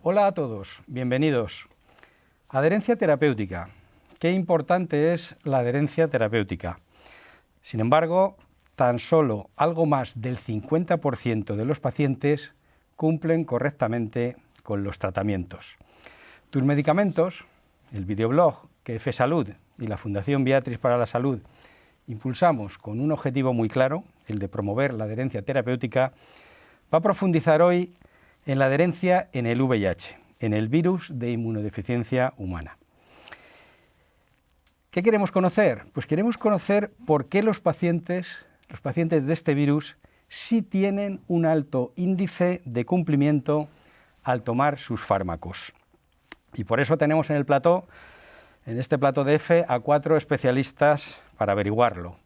Hola a todos, bienvenidos. Adherencia terapéutica. Qué importante es la adherencia terapéutica. Sin embargo, tan solo algo más del 50% de los pacientes cumplen correctamente con los tratamientos. Tus medicamentos, el videoblog que FESalud y la Fundación Beatriz para la Salud impulsamos con un objetivo muy claro, el de promover la adherencia terapéutica, va a profundizar hoy en la adherencia en el VIH, en el virus de inmunodeficiencia humana. ¿Qué queremos conocer? Pues queremos conocer por qué los pacientes de este virus sí tienen un alto índice de cumplimiento al tomar sus fármacos. Y por eso tenemos en este plató de F, a 4 especialistas para averiguarlo.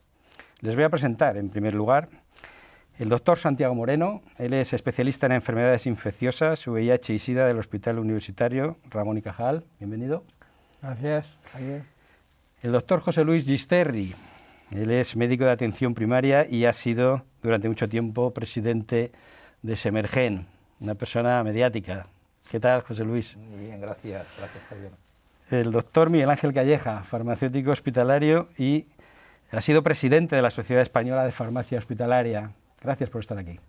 Les voy a presentar, en primer lugar, el doctor Santiago Moreno. Él es especialista en enfermedades infecciosas, VIH y SIDA del Hospital Universitario Ramón y Cajal. Bienvenido. Gracias, Javier. El doctor José Luis Gisterri. Él es médico de atención primaria y ha sido durante mucho tiempo presidente de Semergen, una persona mediática. ¿Qué tal, José Luis? Muy bien, gracias. Gracias, Javier. El doctor Miguel Ángel Calleja, farmacéutico hospitalario y ha sido presidente de la Sociedad Española de Farmacia Hospitalaria. Gracias por estar aquí.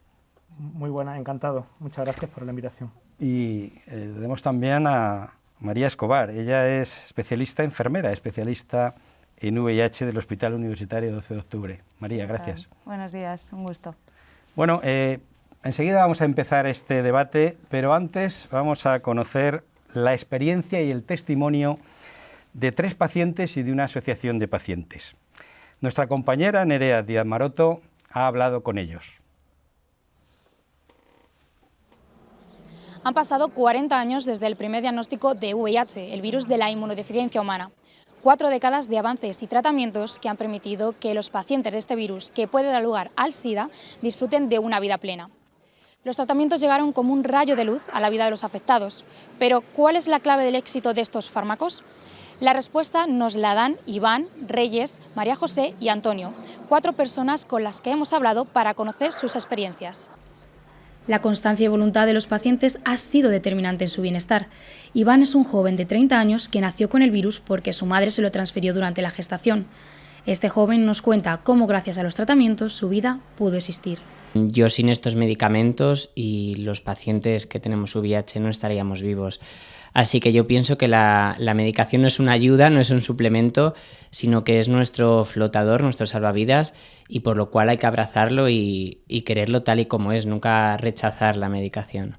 Muy buena, encantado. Muchas gracias por la invitación. Y tenemos también a María Escobar. Ella es enfermera, especialista en VIH del Hospital Universitario 12 de Octubre. María, gracias. Buenos días, un gusto. Bueno, enseguida vamos a empezar este debate, pero antes vamos a conocer la experiencia y el testimonio de 3 pacientes y de una asociación de pacientes. Nuestra compañera Nerea Díaz Maroto ha hablado con ellos. Han pasado 40 años desde el primer diagnóstico de VIH, el virus de la inmunodeficiencia humana. 4 décadas de avances y tratamientos que han permitido que los pacientes de este virus, que puede dar lugar al SIDA, disfruten de una vida plena. Los tratamientos llegaron como un rayo de luz a la vida de los afectados. Pero, ¿cuál es la clave del éxito de estos fármacos? La respuesta nos la dan Iván, Reyes, María José y Antonio, 4 personas con las que hemos hablado para conocer sus experiencias. La constancia y voluntad de los pacientes ha sido determinante en su bienestar. Iván es un joven de 30 años que nació con el virus porque su madre se lo transfirió durante la gestación. Este joven nos cuenta cómo, gracias a los tratamientos, su vida pudo existir. Yo sin estos medicamentos y los pacientes que tenemos VIH no estaríamos vivos. Así que yo pienso que la medicación no es una ayuda, no es un suplemento, sino que es nuestro flotador, nuestro salvavidas, y por lo cual hay que abrazarlo y quererlo tal y como es, nunca rechazar la medicación.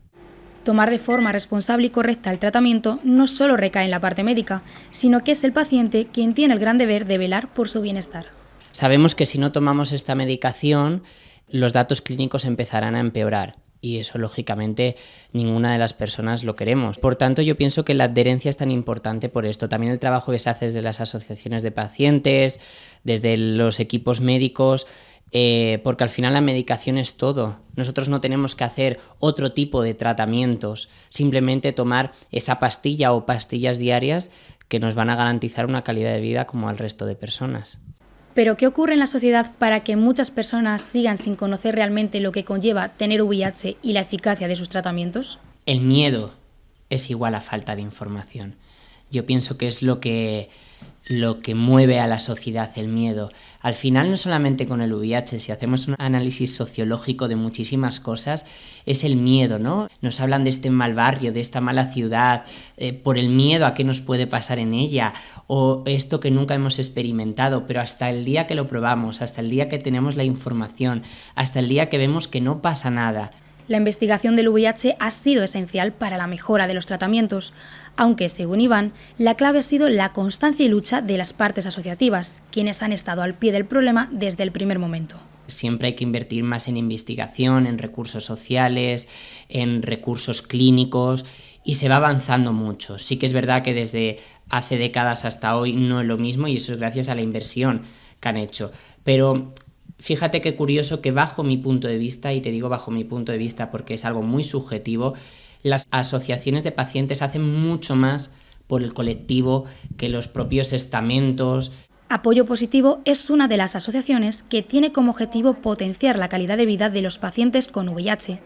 Tomar de forma responsable y correcta el tratamiento no solo recae en la parte médica, sino que es el paciente quien tiene el gran deber de velar por su bienestar. Sabemos que si no tomamos esta medicación, los datos clínicos empezarán a empeorar. Y eso, lógicamente, ninguna de las personas lo queremos. Por tanto, yo pienso que la adherencia es tan importante por esto. También el trabajo que se hace desde las asociaciones de pacientes, desde los equipos médicos, porque al final la medicación es todo. Nosotros no tenemos que hacer otro tipo de tratamientos, simplemente tomar esa pastilla o pastillas diarias que nos van a garantizar una calidad de vida como al resto de personas. Pero, ¿qué ocurre en la sociedad para que muchas personas sigan sin conocer realmente lo que conlleva tener VIH y la eficacia de sus tratamientos? El miedo es igual a falta de información. Yo pienso que es lo que mueve a la sociedad, el miedo. Al final, no solamente con el VIH, si hacemos un análisis sociológico de muchísimas cosas, es el miedo, ¿no? Nos hablan de este mal barrio, de esta mala ciudad, por el miedo a qué nos puede pasar en ella, o esto que nunca hemos experimentado, pero hasta el día que lo probamos, hasta el día que tenemos la información, hasta el día que vemos que no pasa nada. La investigación del VIH ha sido esencial para la mejora de los tratamientos, aunque, según Iván, la clave ha sido la constancia y lucha de las partes asociativas, quienes han estado al pie del problema desde el primer momento. Siempre hay que invertir más en investigación, en recursos sociales, en recursos clínicos, y se va avanzando mucho. Sí que es verdad que desde hace décadas hasta hoy no es lo mismo, y eso es gracias a la inversión que han hecho. Pero fíjate qué curioso que bajo mi punto de vista, y te digo bajo mi punto de vista porque es algo muy subjetivo, las asociaciones de pacientes hacen mucho más por el colectivo que los propios estamentos. Apoyo Positivo es una de las asociaciones que tiene como objetivo potenciar la calidad de vida de los pacientes con VIH.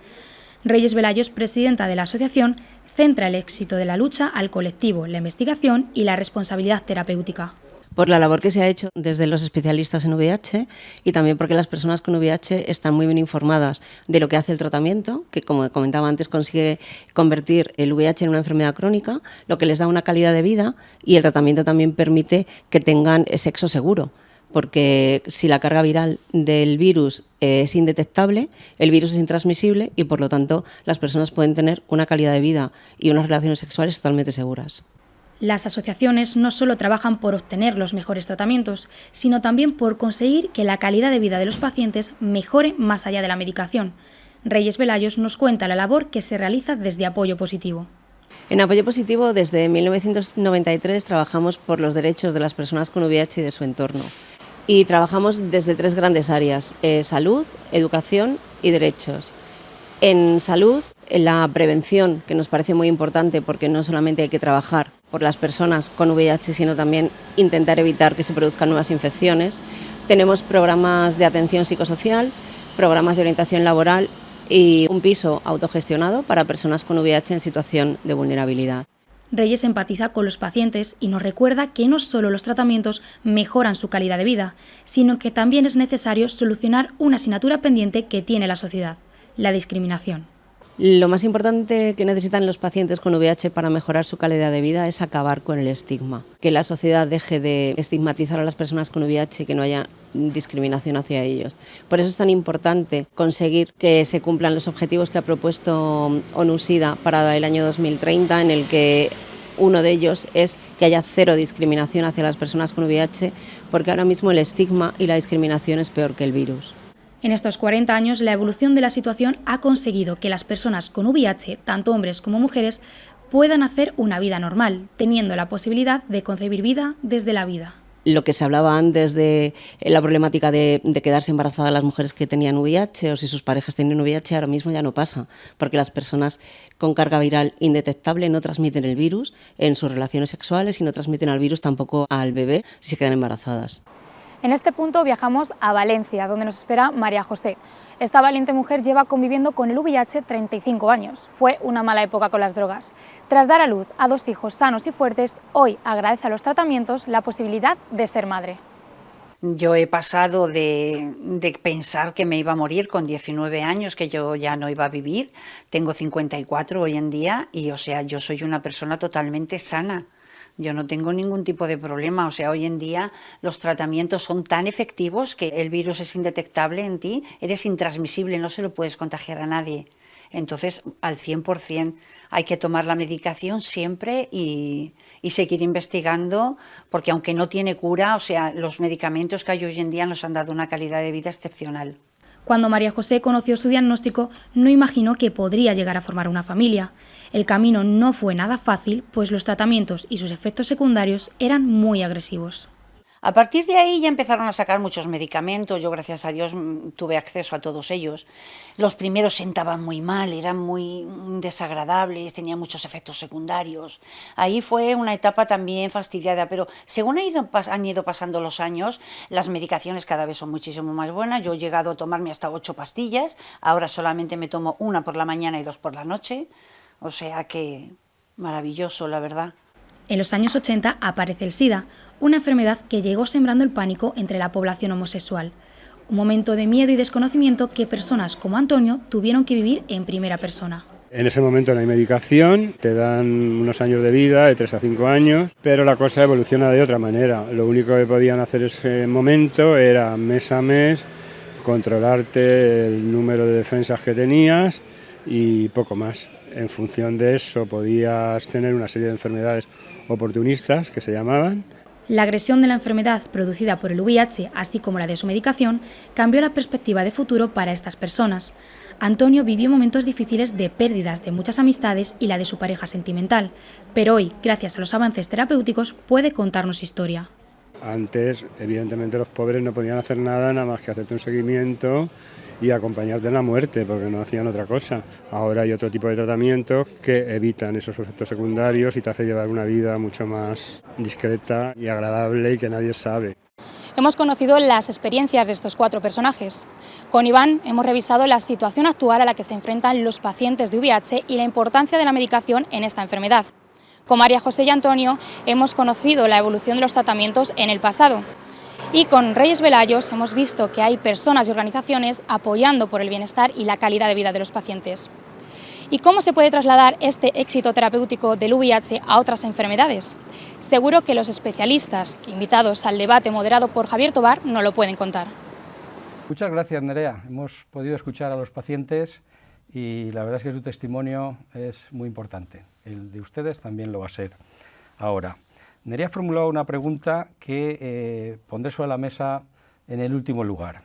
Reyes Velayos, presidenta de la asociación, centra el éxito de la lucha al colectivo, la investigación y la responsabilidad terapéutica. Por la labor que se ha hecho desde los especialistas en VIH y también porque las personas con VIH están muy bien informadas de lo que hace el tratamiento, que como comentaba antes consigue convertir el VIH en una enfermedad crónica, lo que les da una calidad de vida, y el tratamiento también permite que tengan sexo seguro, porque si la carga viral del virus es indetectable, el virus es intransmisible y por lo tanto las personas pueden tener una calidad de vida y unas relaciones sexuales totalmente seguras. Las asociaciones no solo trabajan por obtener los mejores tratamientos, sino también por conseguir que la calidad de vida de los pacientes mejore más allá de la medicación. Reyes Velayos nos cuenta la labor que se realiza desde Apoyo Positivo. En Apoyo Positivo, desde 1993, trabajamos por los derechos de las personas con VIH y de su entorno. Y trabajamos desde 3 grandes áreas: salud, educación y derechos. En salud, en la prevención, que nos parece muy importante porque no solamente hay que trabajar por las personas con VIH, sino también intentar evitar que se produzcan nuevas infecciones. Tenemos programas de atención psicosocial, programas de orientación laboral y un piso autogestionado para personas con VIH en situación de vulnerabilidad. Reyes empatiza con los pacientes y nos recuerda que no solo los tratamientos mejoran su calidad de vida, sino que también es necesario solucionar una asignatura pendiente que tiene la sociedad: la discriminación. Lo más importante que necesitan los pacientes con VIH para mejorar su calidad de vida es acabar con el estigma, que la sociedad deje de estigmatizar a las personas con VIH y que no haya discriminación hacia ellos. Por eso es tan importante conseguir que se cumplan los objetivos que ha propuesto ONU-SIDA para el año 2030, en el que uno de ellos es que haya 0 discriminación hacia las personas con VIH, porque ahora mismo el estigma y la discriminación es peor que el virus. En estos 40 años, la evolución de la situación ha conseguido que las personas con VIH, tanto hombres como mujeres, puedan hacer una vida normal, teniendo la posibilidad de concebir vida desde la vida. Lo que se hablaba antes de la problemática de quedarse embarazadas las mujeres que tenían VIH o si sus parejas tenían VIH, ahora mismo ya no pasa, porque las personas con carga viral indetectable no transmiten el virus en sus relaciones sexuales y no transmiten al virus tampoco al bebé si se quedan embarazadas. En este punto viajamos a Valencia, donde nos espera María José. Esta valiente mujer lleva conviviendo con el VIH 35 años. Fue una mala época con las drogas. Tras dar a luz a 2 hijos sanos y fuertes, hoy agradece a los tratamientos la posibilidad de ser madre. Yo he pasado de pensar que me iba a morir con 19 años, que yo ya no iba a vivir. Tengo 54 hoy en día y, o sea, yo soy una persona totalmente sana. Yo no tengo ningún tipo de problema, o sea, hoy en día los tratamientos son tan efectivos que el virus es indetectable en ti, eres intransmisible, no se lo puedes contagiar a nadie. Entonces, al 100% hay que tomar la medicación siempre y seguir investigando, porque aunque no tiene cura, o sea, los medicamentos que hay hoy en día nos han dado una calidad de vida excepcional. Cuando María José conoció su diagnóstico, no imaginó que podría llegar a formar una familia. El camino no fue nada fácil, pues los tratamientos y sus efectos secundarios eran muy agresivos. A partir de ahí ya empezaron a sacar muchos medicamentos, yo gracias a Dios tuve acceso a todos ellos. Los primeros sentaban muy mal, eran muy desagradables, tenían muchos efectos secundarios. Ahí fue una etapa también fastidiada, pero según han ido pasando los años, las medicaciones cada vez son muchísimo más buenas. Yo he llegado a tomarme hasta 8 pastillas, ahora solamente me tomo 1 por la mañana y 2 por la noche, o sea que maravilloso, la verdad. En los años 80 aparece el SIDA, una enfermedad que llegó sembrando el pánico entre la población homosexual. Un momento de miedo y desconocimiento que personas como Antonio tuvieron que vivir en primera persona. En ese momento no hay medicación, te dan unos años de vida, de 3 a 5 años, pero la cosa evoluciona de otra manera. Lo único que podían hacer en ese momento era mes a mes controlarte el número de defensas que tenías y poco más. En función de eso podías tener una serie de enfermedades oportunistas, que se llamaban. La agresión de la enfermedad producida por el VIH, así como la de su medicación, cambió la perspectiva de futuro para estas personas. Antonio vivió momentos difíciles de pérdidas de muchas amistades y la de su pareja sentimental, pero hoy, gracias a los avances terapéuticos, puede contarnos su historia. Antes, evidentemente, los pobres no podían hacer nada más que hacerte un seguimiento y acompañarte en la muerte, porque no hacían otra cosa. Ahora hay otro tipo de tratamientos que evitan esos efectos secundarios y te hace llevar una vida mucho más discreta y agradable y que nadie sabe. hemos conocido las experiencias de estos 4 personajes. Con Iván hemos revisado la situación actual a la que se enfrentan los pacientes de VIH y la importancia de la medicación en esta enfermedad. Con María José y Antonio hemos conocido la evolución de los tratamientos en el pasado. Y con Reyes Velayos hemos visto que hay personas y organizaciones apoyando por el bienestar y la calidad de vida de los pacientes. ¿Y cómo se puede trasladar este éxito terapéutico del VIH a otras enfermedades? Seguro que los especialistas invitados al debate moderado por Javier Tobar no lo pueden contar. Muchas gracias, Nerea. Hemos podido escuchar a los pacientes y la verdad es que su testimonio es muy importante. El de ustedes también lo va a ser ahora. Nerea ha formulado una pregunta que pondré sobre la mesa en el último lugar.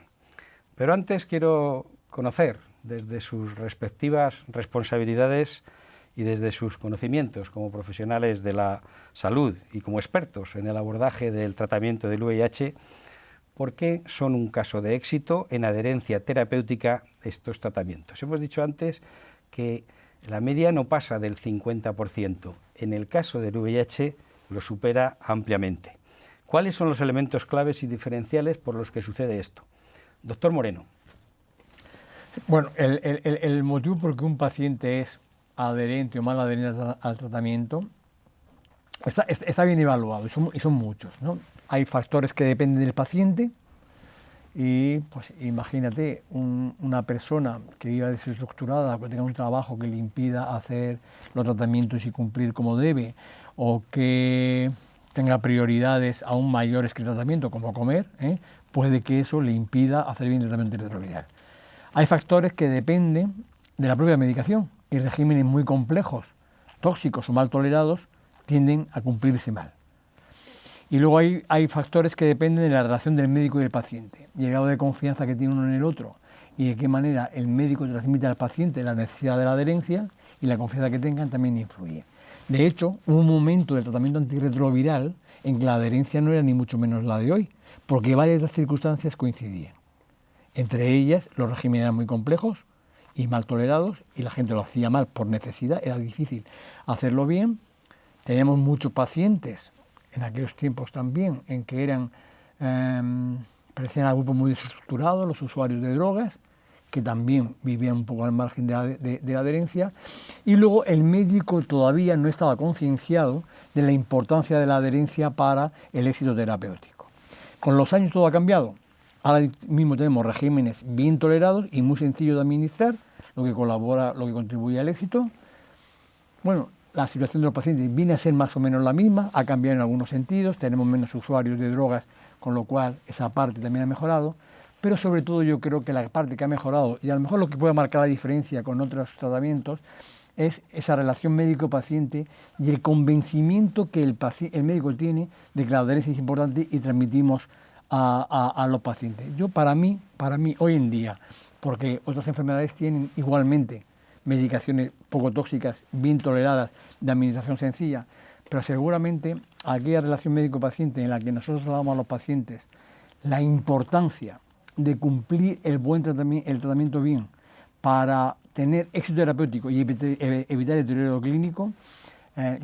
Pero antes quiero conocer, desde sus respectivas responsabilidades y desde sus conocimientos como profesionales de la salud y como expertos en el abordaje del tratamiento del VIH, ¿por qué son un caso de éxito en adherencia terapéutica estos tratamientos? Hemos dicho antes que la media no pasa del 50%. En el caso del VIH lo supera ampliamente. ¿Cuáles son los elementos claves y diferenciales por los que sucede esto? Doctor Moreno. Bueno, el motivo por qué un paciente es adherente o mal adherente al tratamiento está bien evaluado y son muchos, ¿no? Hay factores que dependen del paciente y, pues, imagínate una persona que viva desestructurada, que tenga un trabajo que le impida hacer los tratamientos y cumplir como debe, o que tenga prioridades aún mayores que el tratamiento, como comer, puede que eso le impida hacer bien el tratamiento antirretroviral. Hay factores que dependen de la propia medicación y regímenes muy complejos, tóxicos o mal tolerados, tienden a cumplirse mal. Y luego hay factores que dependen de la relación del médico y el paciente, y el grado de confianza que tiene uno en el otro, y de qué manera el médico transmite al paciente la necesidad de la adherencia y la confianza que tengan también influye. De hecho, hubo un momento del tratamiento antirretroviral en que la adherencia no era ni mucho menos la de hoy, porque varias de las circunstancias coincidían. Entre ellas, los regímenes eran muy complejos y mal tolerados, y la gente lo hacía mal por necesidad, era difícil hacerlo bien. Teníamos muchos pacientes, en aquellos tiempos también, en que pertenecían a grupos muy desestructurados, los usuarios de drogas, que también vivían un poco al margen de adherencia, y luego el médico todavía no estaba concienciado de la importancia de la adherencia para el éxito terapéutico. Con los años todo ha cambiado. Ahora mismo tenemos regímenes bien tolerados y muy sencillos de administrar, lo que contribuye al éxito. Bueno, la situación de los pacientes viene a ser más o menos la misma, ha cambiado en algunos sentidos, tenemos menos usuarios de drogas, con lo cual esa parte también ha mejorado, pero sobre todo yo creo que la parte que ha mejorado, y a lo mejor lo que puede marcar la diferencia con otros tratamientos, es esa relación médico-paciente y el convencimiento que el médico tiene de que la adherencia es importante y transmitimos a los pacientes. Para mí, hoy en día, porque otras enfermedades tienen igualmente medicaciones poco tóxicas, bien toleradas, de administración sencilla, pero seguramente aquella relación médico-paciente en la que nosotros damos a los pacientes la importancia de cumplir el tratamiento bien para tener éxito terapéutico y evitar el deterioro clínico,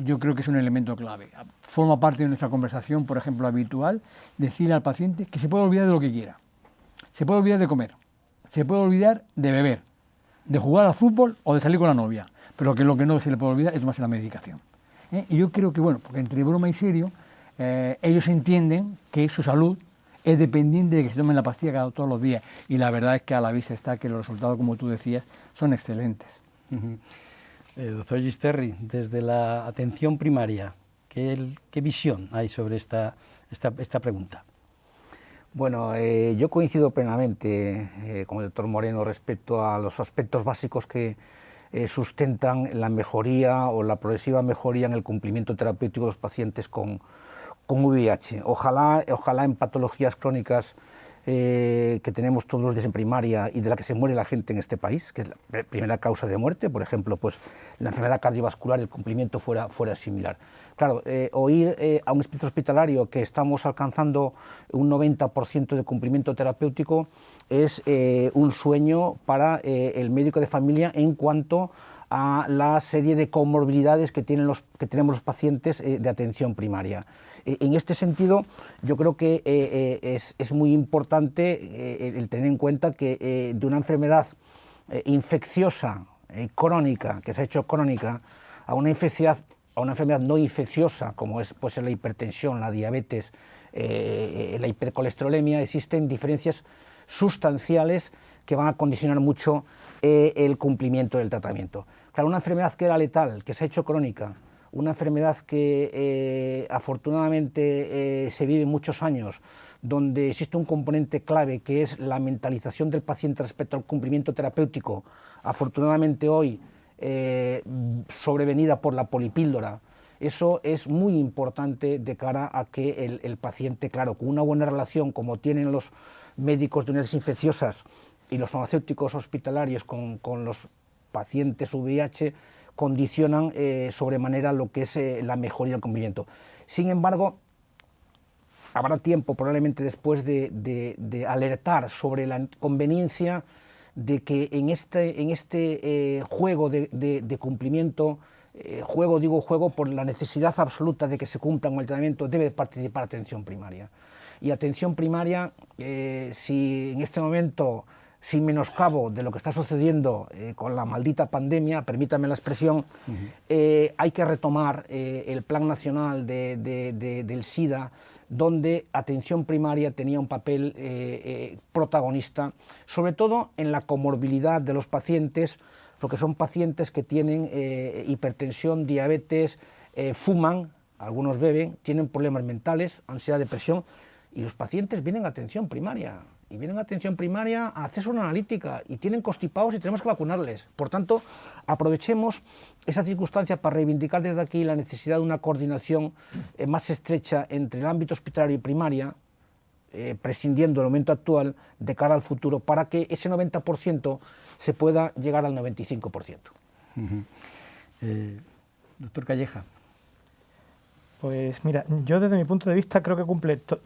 yo creo que es un elemento clave. Forma parte de nuestra conversación, por ejemplo, habitual, decirle al paciente que se puede olvidar de lo que quiera. Se puede olvidar de comer, se puede olvidar de beber, de jugar al fútbol o de salir con la novia, pero que lo que no se le puede olvidar es tomarse la medicación. Y yo creo que, bueno, porque entre broma y serio, ellos entienden que su salud es dependiente de que se tomen la pastilla todos los días, y la verdad es que a la vista está que los resultados, como tú decías, son excelentes. Doctor Gisterri, desde la atención primaria, ¿qué visión hay sobre esta pregunta? Bueno, yo coincido plenamente con el doctor Moreno respecto a los aspectos básicos que sustentan la mejoría o la progresiva mejoría en el cumplimiento terapéutico de los pacientes con VIH. Ojalá en patologías crónicas que tenemos todos los días en primaria y de la que se muere la gente en este país, que es la primera causa de muerte, por ejemplo, pues la enfermedad cardiovascular, el cumplimiento fuera similar. Claro, oír a un especialista hospitalario que estamos alcanzando un 90% de cumplimiento terapéutico es un sueño para el médico de familia en cuanto a la serie de comorbilidades que tenemos los pacientes de atención primaria. En este sentido, yo creo que es muy importante el tener en cuenta que de una enfermedad infecciosa, crónica, que se ha hecho crónica, a una enfermedad no infecciosa, como puede ser la hipertensión, la diabetes, la hipercolesterolemia, existen diferencias sustanciales que van a condicionar mucho el cumplimiento del tratamiento. Claro, una enfermedad que era letal, que se ha hecho crónica, una enfermedad que afortunadamente se vive muchos años, donde existe un componente clave que es la mentalización del paciente respecto al cumplimiento terapéutico, afortunadamente hoy sobrevenida por la polipíldora. Eso es muy importante de cara a que el paciente, claro, con una buena relación como tienen los médicos de unidades infecciosas y los farmacéuticos hospitalarios con los pacientes VIH, condicionan sobremanera lo que es la mejoría del cumplimiento. Sin embargo, habrá tiempo probablemente después de alertar sobre la conveniencia de que en este juego de cumplimiento, juego por la necesidad absoluta de que se cumpla con el tratamiento, debe participar atención primaria. Y atención primaria, si en este momento, sin menoscabo de lo que está sucediendo con la maldita pandemia, permítame la expresión, hay que retomar el Plan Nacional del SIDA, donde atención primaria tenía un papel protagonista, sobre todo en la comorbilidad de los pacientes, porque son pacientes que tienen hipertensión, diabetes, fuman, algunos beben, tienen problemas mentales, ansiedad, depresión, y los pacientes vienen a atención primaria. Y vienen a atención primaria a hacerse una analítica y tienen constipados y tenemos que vacunarles. Por tanto, aprovechemos esa circunstancia para reivindicar desde aquí la necesidad de una coordinación más estrecha entre el ámbito hospitalario y primaria, prescindiendo del momento actual de cara al futuro, para que ese 90% se pueda llegar al 95%. Doctor Calleja. Pues mira, yo desde mi punto de vista creo que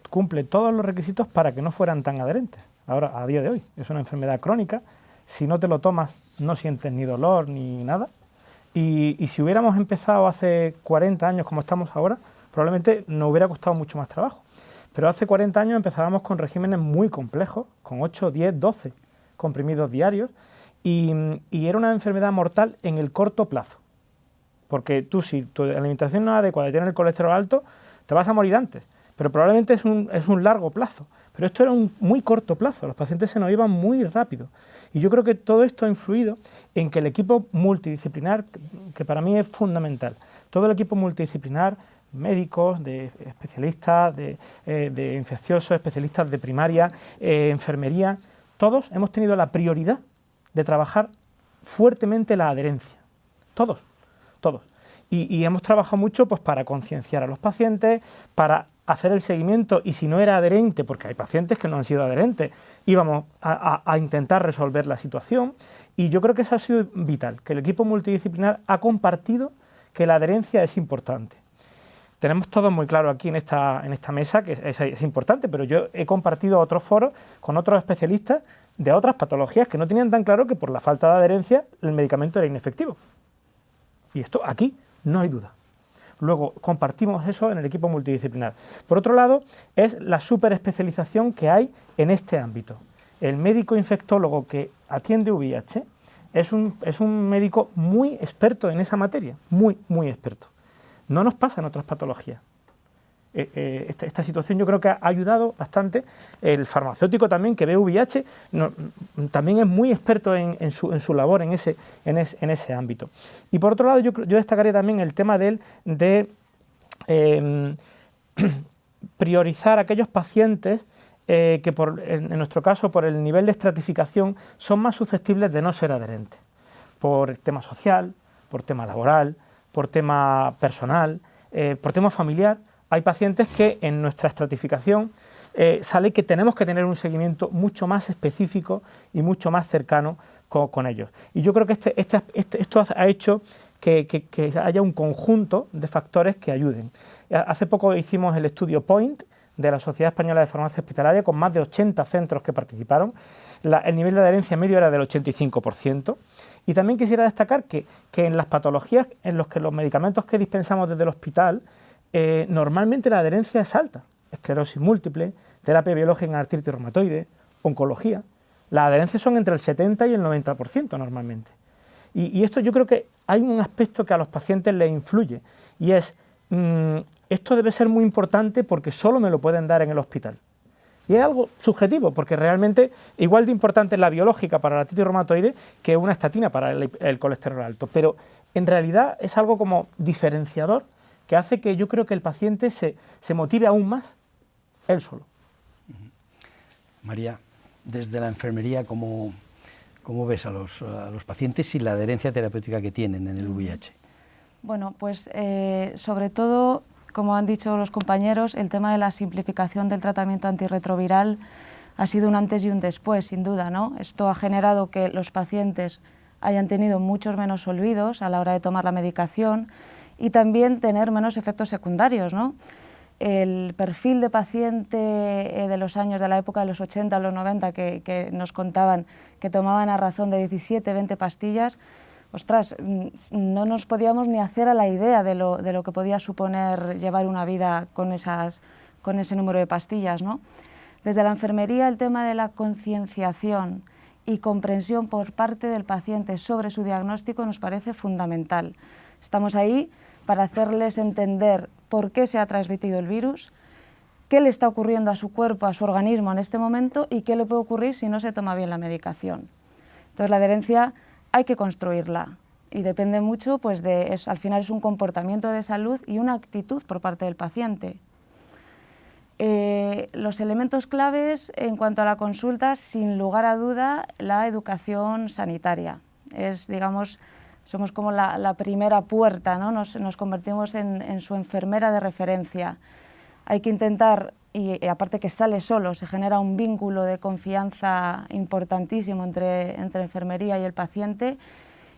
cumple todos los requisitos para que no fueran tan adherentes. Ahora, a día de hoy, es una enfermedad crónica, si no te lo tomas no sientes ni dolor ni nada. Y si hubiéramos empezado hace 40 años como estamos ahora, probablemente nos hubiera costado mucho más trabajo. Pero hace 40 años empezábamos con regímenes muy complejos, con 8, 10, 12 comprimidos diarios, y era una enfermedad mortal en el corto plazo. Porque tú, si tu alimentación no es adecuada y tienes el colesterol alto, te vas a morir antes. Pero probablemente es un largo plazo. Pero esto era un muy corto plazo, los pacientes se nos iban muy rápido. Y yo creo que todo esto ha influido en que el equipo multidisciplinar, que para mí es fundamental, todo el equipo multidisciplinar, médicos, de especialistas, de infecciosos, especialistas de primaria, enfermería, todos hemos tenido la prioridad de trabajar fuertemente la adherencia. Todos. Y hemos trabajado mucho pues, para concienciar a los pacientes, para hacer el seguimiento, y si no era adherente, porque hay pacientes que no han sido adherentes, íbamos a intentar resolver la situación, y yo creo que eso ha sido vital, que el equipo multidisciplinar ha compartido que la adherencia es importante. Tenemos todos muy claro aquí en esta mesa que es importante, pero yo he compartido otros foros con otros especialistas de otras patologías que no tenían tan claro que por la falta de adherencia el medicamento era inefectivo. Y esto aquí no hay duda. Luego compartimos eso en el equipo multidisciplinar. Por otro lado, es la superespecialización que hay en este ámbito. El médico infectólogo que atiende VIH es un médico muy experto en esa materia, muy experto. No nos pasa en otras patologías. Esta situación yo creo que ha ayudado bastante. El farmacéutico también, que ve VIH, también es muy experto en su labor en ese ámbito. Y por otro lado, yo destacaría también el tema de priorizar a aquellos pacientes que en nuestro caso, por el nivel de estratificación, son más susceptibles de no ser adherentes, por el tema social, por tema laboral, por tema personal, por tema familiar. Hay pacientes que en nuestra estratificación sale que tenemos que tener un seguimiento mucho más específico y mucho más cercano con ellos. Y yo creo que esto ha hecho que haya un conjunto de factores que ayuden. Hace poco hicimos el estudio POINT, de la Sociedad Española de Farmacia Hospitalaria, con más de 80 centros que participaron. El nivel de adherencia medio era del 85%. Y también quisiera destacar que en las patologías en las que los medicamentos que dispensamos desde el hospital, normalmente la adherencia es alta. Esclerosis múltiple, terapia biológica en artritis reumatoide, oncología. Las adherencias son entre el 70 y el 90% normalmente. Y esto yo creo que hay un aspecto que a los pacientes les influye, y es, esto debe ser muy importante porque solo me lo pueden dar en el hospital. Y es algo subjetivo, porque realmente igual de importante es la biológica para la artritis reumatoide que una estatina para el colesterol alto, pero en realidad es algo como diferenciador que hace que yo creo que el paciente se motive aún más él solo. María, desde la enfermería, ¿cómo ves a los pacientes y la adherencia terapéutica que tienen en el VIH? Bueno, pues sobre todo, como han dicho los compañeros, el tema de la simplificación del tratamiento antirretroviral ha sido un antes y un después, sin duda, ¿no? Esto ha generado que los pacientes hayan tenido muchos menos olvidos a la hora de tomar la medicación y también tener menos efectos secundarios, ¿no? El perfil de paciente de los años, de la época de los 80 a los 90, que nos contaban que tomaban a razón de 17, 20 pastillas, ostras, no nos podíamos ni hacer a la idea de lo que podía suponer llevar una vida con ese número de pastillas, ¿no? Desde la enfermería, el tema de la concienciación y comprensión por parte del paciente sobre su diagnóstico nos parece fundamental. Estamos ahí para hacerles entender por qué se ha transmitido el virus, qué le está ocurriendo a su cuerpo, a su organismo en este momento y qué le puede ocurrir si no se toma bien la medicación. Entonces la adherencia hay que construirla y depende mucho, pues al final es un comportamiento de salud y una actitud por parte del paciente. Los elementos claves en cuanto a la consulta, sin lugar a duda, la educación sanitaria. Es, digamos, somos como la primera puerta, ¿no? Nos convertimos en su enfermera de referencia. Hay que intentar, y aparte que sale solo, se genera un vínculo de confianza importantísimo entre enfermería y el paciente,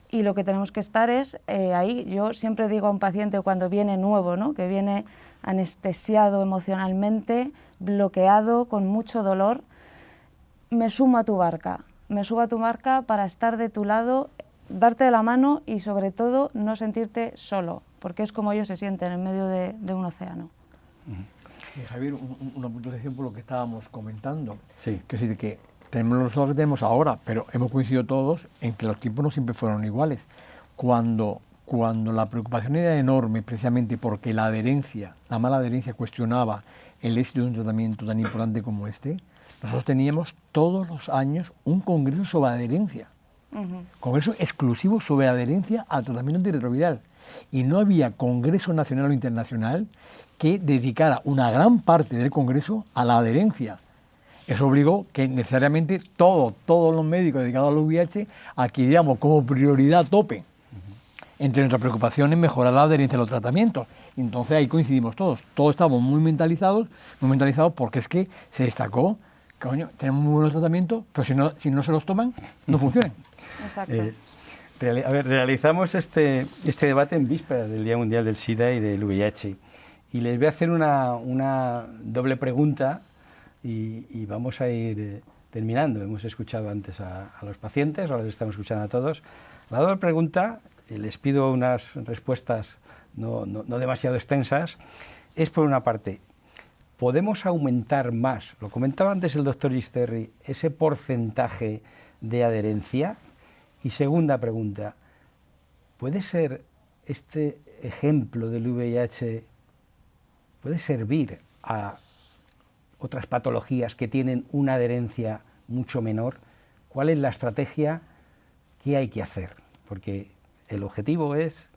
y lo que tenemos que estar es ahí. Yo siempre digo a un paciente cuando viene nuevo, ¿no? Que viene anestesiado emocionalmente, bloqueado, con mucho dolor, me sumo a tu barca para estar de tu lado, darte de la mano y sobre todo no sentirte solo, porque es como ellos se sienten en medio de un océano. Javier, una puntualización por lo que estábamos comentando. Sí. Que es decir, que tenemos los resultados que tenemos ahora, pero hemos coincidido todos en que los tiempos no siempre fueron iguales. Cuando la preocupación era enorme, precisamente porque la mala adherencia cuestionaba el éxito de un tratamiento tan importante como este, nosotros teníamos todos los años un congreso sobre adherencia. Congreso exclusivo sobre adherencia al tratamiento antirretroviral. Y no había congreso nacional o internacional que dedicara una gran parte del congreso a la adherencia. Eso obligó que necesariamente todos los médicos dedicados al VIH adquiriéramos como prioridad tope. Entre nuestras preocupaciones mejorar la adherencia a los tratamientos. Entonces ahí coincidimos todos estábamos muy mentalizados porque es que se destacó, coño, tenemos muy buenos tratamientos, pero si no se los toman, no funcionan. Exacto. Realizamos este debate en vísperas del Día Mundial del SIDA y del VIH, y les voy a hacer una doble pregunta y vamos a ir terminando. Hemos escuchado antes a los pacientes, ahora les estamos escuchando a todos. La doble pregunta, les pido unas respuestas no demasiado extensas, es por una parte, ¿podemos aumentar más, lo comentaba antes el doctor Gisterri, ese porcentaje de adherencia? Y segunda pregunta, ¿puede ser este ejemplo del VIH, puede servir a otras patologías que tienen una adherencia mucho menor? ¿Cuál es la estrategia? ¿Qué hay que hacer? Porque el objetivo es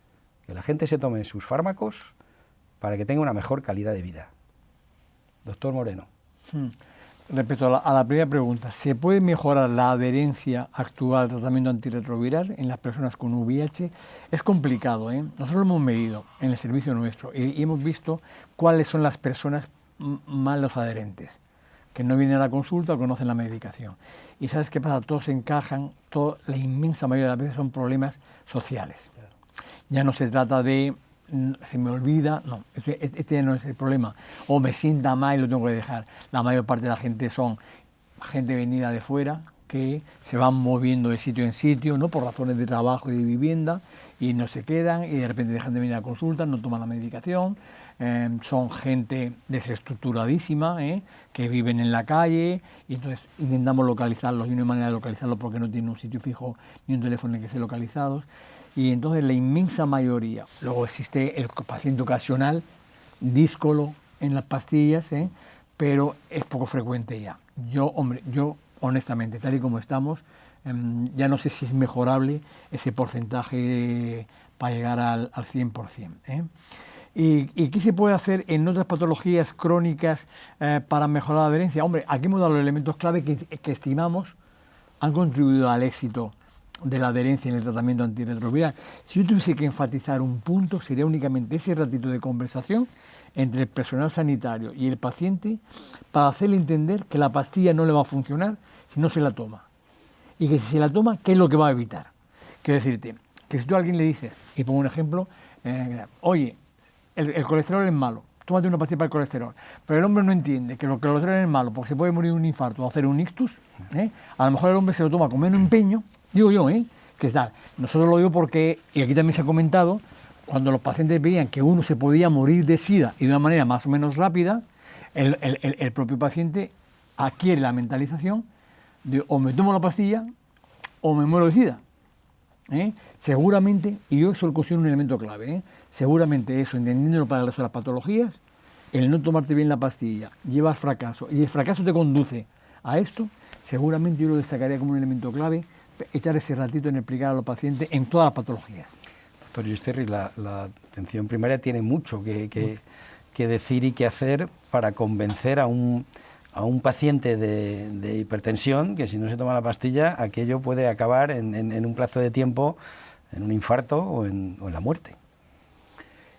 que la gente se tome sus fármacos para que tenga una mejor calidad de vida. Doctor Moreno. Respecto a la primera pregunta, ¿se puede mejorar la adherencia actual al tratamiento antirretroviral en las personas con VIH? Es complicado, ¿eh? Nosotros lo hemos medido en el servicio nuestro y hemos visto cuáles son las personas malos adherentes, que no vienen a la consulta o conocen la medicación. Y ¿sabes qué pasa? Todos se encajan, la inmensa mayoría de las veces son problemas sociales. Ya no se trata de se me olvida, no, este no es el problema, o me sienta mal y lo tengo que dejar. La mayor parte de la gente son gente venida de fuera, que se van moviendo de sitio en sitio, ¿no? Por razones de trabajo y de vivienda, y no se quedan, y de repente dejan de venir a consultas, no toman la medicación. Son gente desestructuradísima, que viven en la calle, y entonces intentamos localizarlos, y no hay manera de localizarlos porque no tienen un sitio fijo ni un teléfono en el que ser localizados. Y entonces la inmensa mayoría, luego existe el paciente ocasional, díscolo en las pastillas, pero es poco frecuente ya. Yo honestamente, tal y como estamos, ya no sé si es mejorable ese porcentaje para llegar al 100%. ¿Y qué se puede hacer en otras patologías crónicas para mejorar la adherencia? Hombre, aquí hemos dado los elementos clave que estimamos han contribuido al éxito de la adherencia en el tratamiento antirretroviral. Si yo tuviese que enfatizar un punto, sería únicamente ese ratito de conversación entre el personal sanitario y el paciente para hacerle entender que la pastilla no le va a funcionar si no se la toma. Y que si se la toma, ¿qué es lo que va a evitar? Quiero decirte que si tú a alguien le dices, y pongo un ejemplo, oye, el colesterol es malo, tómate una pastilla para el colesterol, pero el hombre no entiende que el colesterol es malo porque se puede morir de un infarto o hacer un ictus, a lo mejor el hombre se lo toma con menos empeño, digo yo, que tal. Nosotros lo digo porque, y aquí también se ha comentado, cuando los pacientes veían que uno se podía morir de SIDA y de una manera más o menos rápida, el propio paciente adquiere la mentalización de o me tomo la pastilla o me muero de SIDA. Seguramente, y yo eso lo considero un elemento clave, seguramente eso, entendiéndolo para el resto de las patologías, el no tomarte bien la pastilla lleva al fracaso y el fracaso te conduce a esto, seguramente yo lo destacaría como un elemento clave, echar ese ratito en explicar a los pacientes en todas las patologías. Doctor Yusterri, la atención primaria tiene mucho que decir y que hacer para convencer a un paciente de hipertensión que si no se toma la pastilla, aquello puede acabar en un plazo de tiempo en un infarto o en la muerte.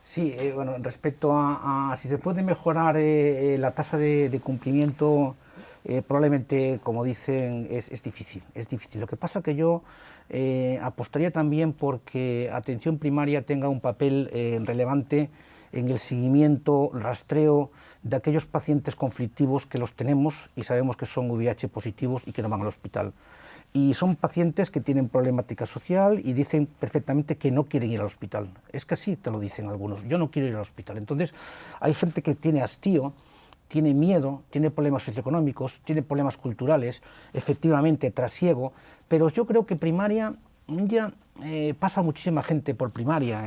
Sí, bueno, respecto a si se puede mejorar la tasa de cumplimiento, probablemente, como dicen, es difícil, es difícil. Lo que pasa que yo apostaría también porque atención primaria tenga un papel relevante en el seguimiento, rastreo de aquellos pacientes conflictivos que los tenemos y sabemos que son VIH positivos y que no van al hospital. Y son pacientes que tienen problemática social y dicen perfectamente que no quieren ir al hospital. Es que así te lo dicen algunos, yo no quiero ir al hospital. Entonces hay gente que tiene hastío, tiene miedo, tiene problemas socioeconómicos, tiene problemas culturales, efectivamente trasiego, pero yo creo que primaria, ya pasa muchísima gente por primaria,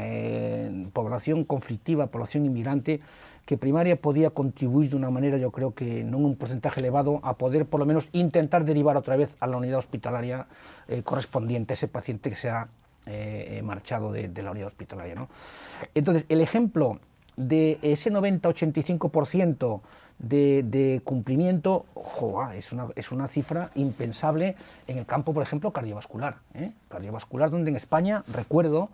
población conflictiva, población inmigrante, que primaria podía contribuir de una manera, yo creo que no en un porcentaje elevado, a poder por lo menos intentar derivar otra vez a la unidad hospitalaria correspondiente a ese paciente que se ha marchado de la unidad hospitalaria, ¿no? Entonces, el ejemplo de ese 90-85% de cumplimiento, es una cifra impensable en el campo, por ejemplo, cardiovascular. Cardiovascular, donde en España, recuerdo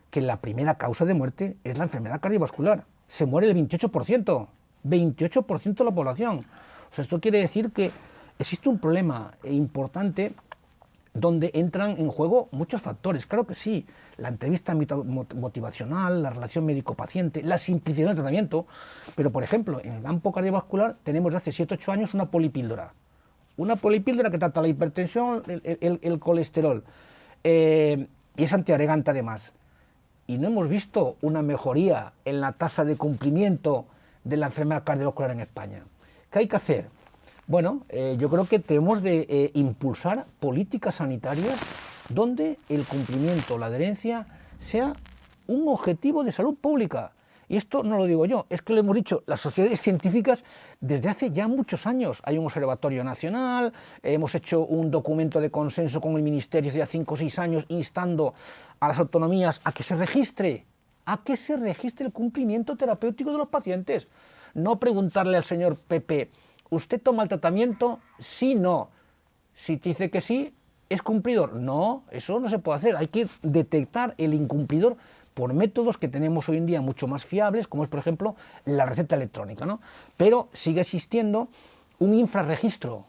que la primera causa de muerte es la enfermedad cardiovascular. Se muere el 28%, 28% de la población. O sea, esto quiere decir que existe un problema importante donde entran en juego muchos factores. Claro que sí, la entrevista motivacional, la relación médico-paciente, la simplicidad del tratamiento, pero por ejemplo, en el campo cardiovascular tenemos desde hace 7-8 años una polipíldora que trata la hipertensión, el colesterol, y es antiagregante además. Y no hemos visto una mejoría en la tasa de cumplimiento de la enfermedad cardiovascular en España. ¿Qué hay que hacer? Bueno, yo creo que tenemos de impulsar políticas sanitarias donde el cumplimiento, la adherencia, sea un objetivo de salud pública. Y esto no lo digo yo, es que lo hemos dicho las sociedades científicas desde hace ya muchos años. Hay un observatorio nacional, hemos hecho un documento de consenso con el Ministerio hace ya 5 o 6 años instando a las autonomías a que se registre el cumplimiento terapéutico de los pacientes. No preguntarle al señor Pepe, ¿usted toma el tratamiento? Sí, no. Si te dice que sí, ¿es cumplidor? No, eso no se puede hacer. Hay que detectar el incumplidor por métodos que tenemos hoy en día mucho más fiables, como es, por ejemplo, la receta electrónica, ¿no? Pero sigue existiendo un infrarregistro,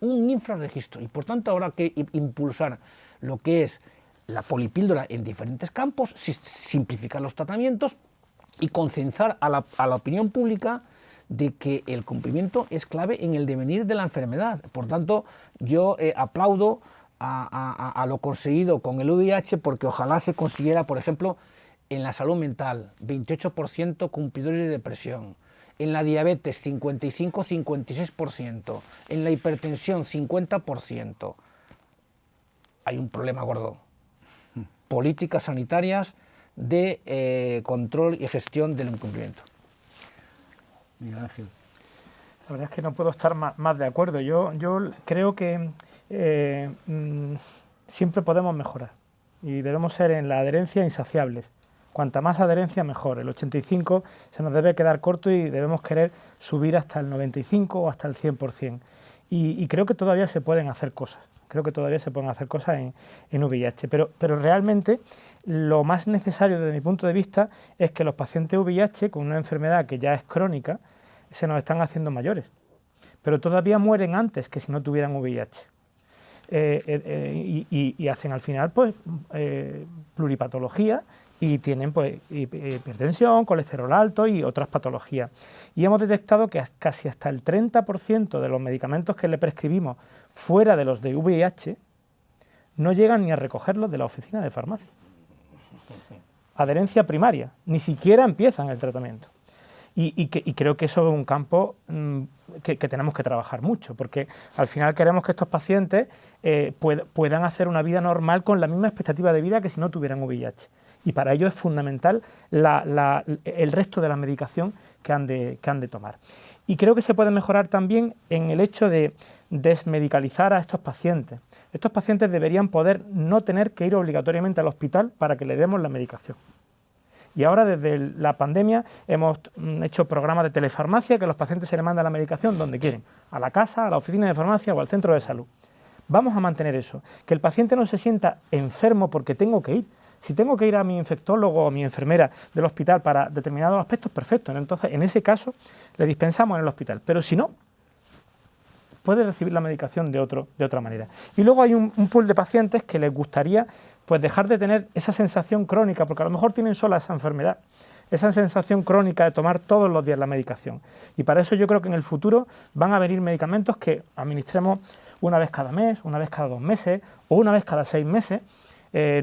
y por tanto habrá que impulsar lo que es la polipíldora en diferentes campos, simplificar los tratamientos y concienciar a la opinión pública de que el cumplimiento es clave en el devenir de la enfermedad. Por tanto, yo aplaudo a lo conseguido con el VIH, porque ojalá se consiguiera, por ejemplo, en la salud mental, 28% cumplidores de depresión, en la diabetes 55-56%, en la hipertensión 50%. Hay un problema gordo. Políticas sanitarias de control y gestión del incumplimiento. Miguel Ángel. La verdad es que no puedo estar más de acuerdo. Yo creo que siempre podemos mejorar y debemos ser en la adherencia insaciables. Cuanta más adherencia, mejor. El 85 se nos debe quedar corto y debemos querer subir hasta el 95 o hasta el 100%. Y creo que todavía se pueden hacer cosas. Creo que todavía se pueden hacer cosas en VIH. Pero realmente lo más necesario desde mi punto de vista es que los pacientes VIH con una enfermedad que ya es crónica se nos están haciendo mayores. Pero todavía mueren antes que si no tuvieran VIH. Y hacen al final pues pluripatología y tienen pues hipertensión, colesterol alto y otras patologías. Y hemos detectado que casi hasta el 30% de los medicamentos que le prescribimos fuera de los de VIH no llegan ni a recogerlos de la oficina de farmacia. Adherencia primaria, ni siquiera empiezan el tratamiento. Y creo que eso es un campo que tenemos que trabajar mucho, porque al final queremos que estos pacientes puedan hacer una vida normal con la misma expectativa de vida que si no tuvieran VIH. Y para ello es fundamental el resto de la medicación que han de tomar. Y creo que se puede mejorar también en el hecho de desmedicalizar a estos pacientes. Estos pacientes deberían poder no tener que ir obligatoriamente al hospital para que le demos la medicación. Y ahora desde la pandemia hemos hecho programas de telefarmacia que a los pacientes se les manda la medicación donde quieren, a la casa, a la oficina de farmacia o al centro de salud. Vamos a mantener eso, que el paciente no se sienta enfermo porque tengo que ir. Si tengo que ir a mi infectólogo o a mi enfermera del hospital para determinados aspectos, perfecto. Entonces, en ese caso, le dispensamos en el hospital. Pero si no, puede recibir la medicación de otra manera. Y luego hay un pool de pacientes que les gustaría pues dejar de tener esa sensación crónica, porque a lo mejor tienen sola esa enfermedad, esa sensación crónica de tomar todos los días la medicación. Y para eso yo creo que en el futuro van a venir medicamentos que administremos una vez cada mes, una vez cada 2 meses o una vez cada 6 meses,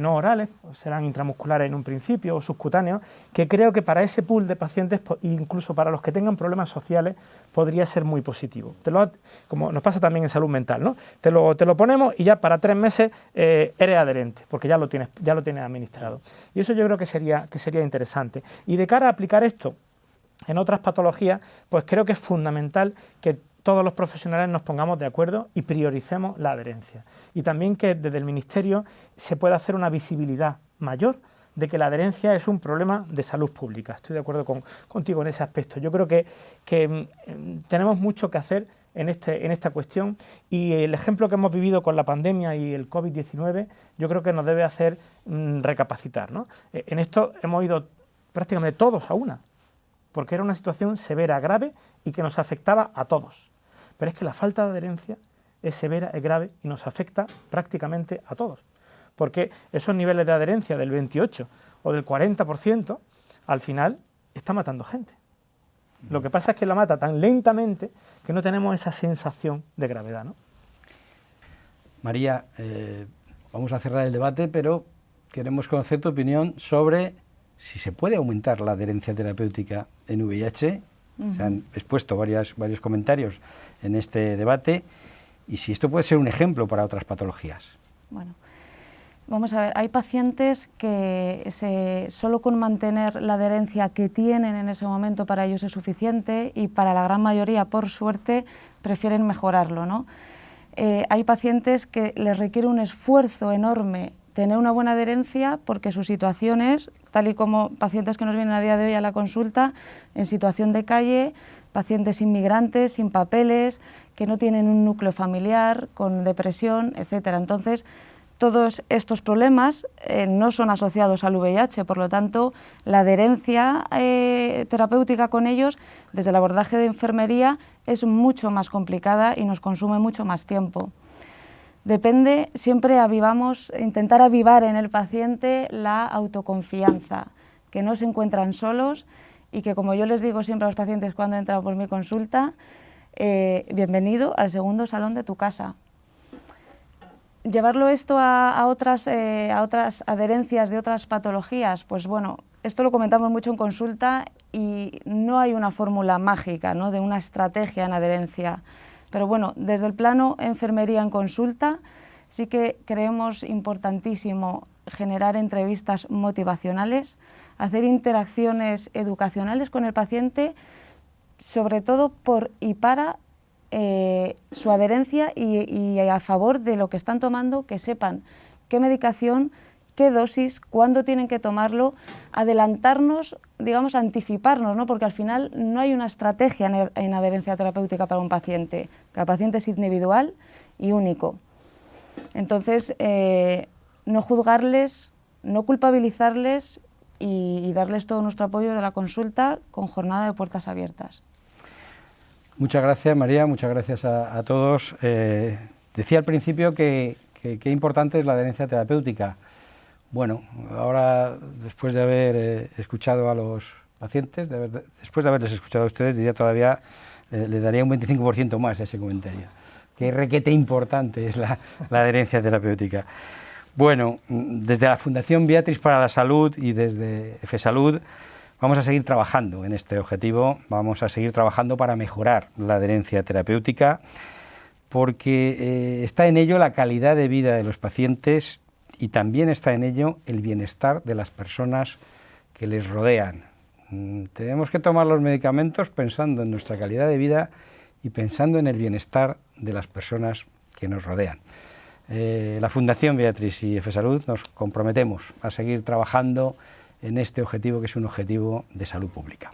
no orales, serán intramusculares en un principio o subcutáneos, que creo que para ese pool de pacientes, incluso para los que tengan problemas sociales, podría ser muy positivo. Como nos pasa también en salud mental, ¿no? Te lo ponemos y ya para 3 meses eres adherente, porque ya lo tienes administrado. Y eso yo creo que sería interesante. Y de cara a aplicar esto en otras patologías, pues creo que es fundamental que todos los profesionales nos pongamos de acuerdo y prioricemos la adherencia. Y también que desde el Ministerio se pueda hacer una visibilidad mayor de que la adherencia es un problema de salud pública. Estoy de acuerdo contigo en ese aspecto. Yo creo que tenemos mucho que hacer en esta cuestión y el ejemplo que hemos vivido con la pandemia y el COVID-19 yo creo que nos debe hacer recapacitar, ¿no? En esto hemos ido prácticamente todos a una, porque era una situación severa, grave y que nos afectaba a todos. Pero es que la falta de adherencia es severa, es grave y nos afecta prácticamente a todos. Porque esos niveles de adherencia del 28 o del 40% al final está matando gente. Lo que pasa es que la mata tan lentamente que no tenemos esa sensación de gravedad, ¿no? María, vamos a cerrar el debate, pero queremos conocer tu opinión sobre si se puede aumentar la adherencia terapéutica en VIH. Se han expuesto varios comentarios en este debate y si esto puede ser un ejemplo para otras patologías. Bueno, vamos a ver, hay pacientes que solo con mantener la adherencia que tienen en ese momento para ellos es suficiente y para la gran mayoría, por suerte, prefieren mejorarlo, ¿no? Hay pacientes que les requiere un esfuerzo enorme tener una buena adherencia porque sus situaciones, tal y como pacientes que nos vienen a día de hoy a la consulta, en situación de calle, pacientes inmigrantes, sin papeles, que no tienen un núcleo familiar, con depresión, etcétera. Entonces, todos estos problemas no son asociados al VIH, por lo tanto, la adherencia terapéutica con ellos, desde el abordaje de enfermería, es mucho más complicada y nos consume mucho más tiempo. Depende, siempre intentar avivar en el paciente la autoconfianza, que no se encuentran solos y que, como yo les digo siempre a los pacientes cuando entran por mi consulta, bienvenido al segundo salón de tu casa. Llevarlo esto a otras adherencias de otras patologías, pues bueno, esto lo comentamos mucho en consulta y no hay una fórmula mágica, ¿no?, de una estrategia en adherencia. Pero bueno, desde el plano enfermería en consulta sí que creemos importantísimo generar entrevistas motivacionales, hacer interacciones educacionales con el paciente, sobre todo por y para su adherencia y a favor de lo que están tomando, que sepan qué medicación, qué dosis, cuándo tienen que tomarlo, adelantarnos, digamos, anticiparnos, ¿no? Porque al final no hay una estrategia en adherencia terapéutica para un paciente. Cada paciente es individual y único. Entonces, no juzgarles, no culpabilizarles y darles todo nuestro apoyo de la consulta con jornada de puertas abiertas. Muchas gracias, María, muchas gracias a todos. Decía al principio que qué importante es la adherencia terapéutica. Bueno, ahora, después de haber escuchado a los pacientes, después de haberles escuchado a ustedes, diría todavía, le daría un 25% más a ese comentario. Qué requete importante es la adherencia terapéutica. Bueno, desde la Fundación Beatriz para la Salud y desde FESalud vamos a seguir trabajando en este objetivo, vamos a seguir trabajando para mejorar la adherencia terapéutica, porque está en ello la calidad de vida de los pacientes y también está en ello el bienestar de las personas que les rodean. Tenemos que tomar los medicamentos pensando en nuestra calidad de vida y pensando en el bienestar de las personas que nos rodean. La Fundación Beatriz y FESalud nos comprometemos a seguir trabajando en este objetivo, que es un objetivo de salud pública.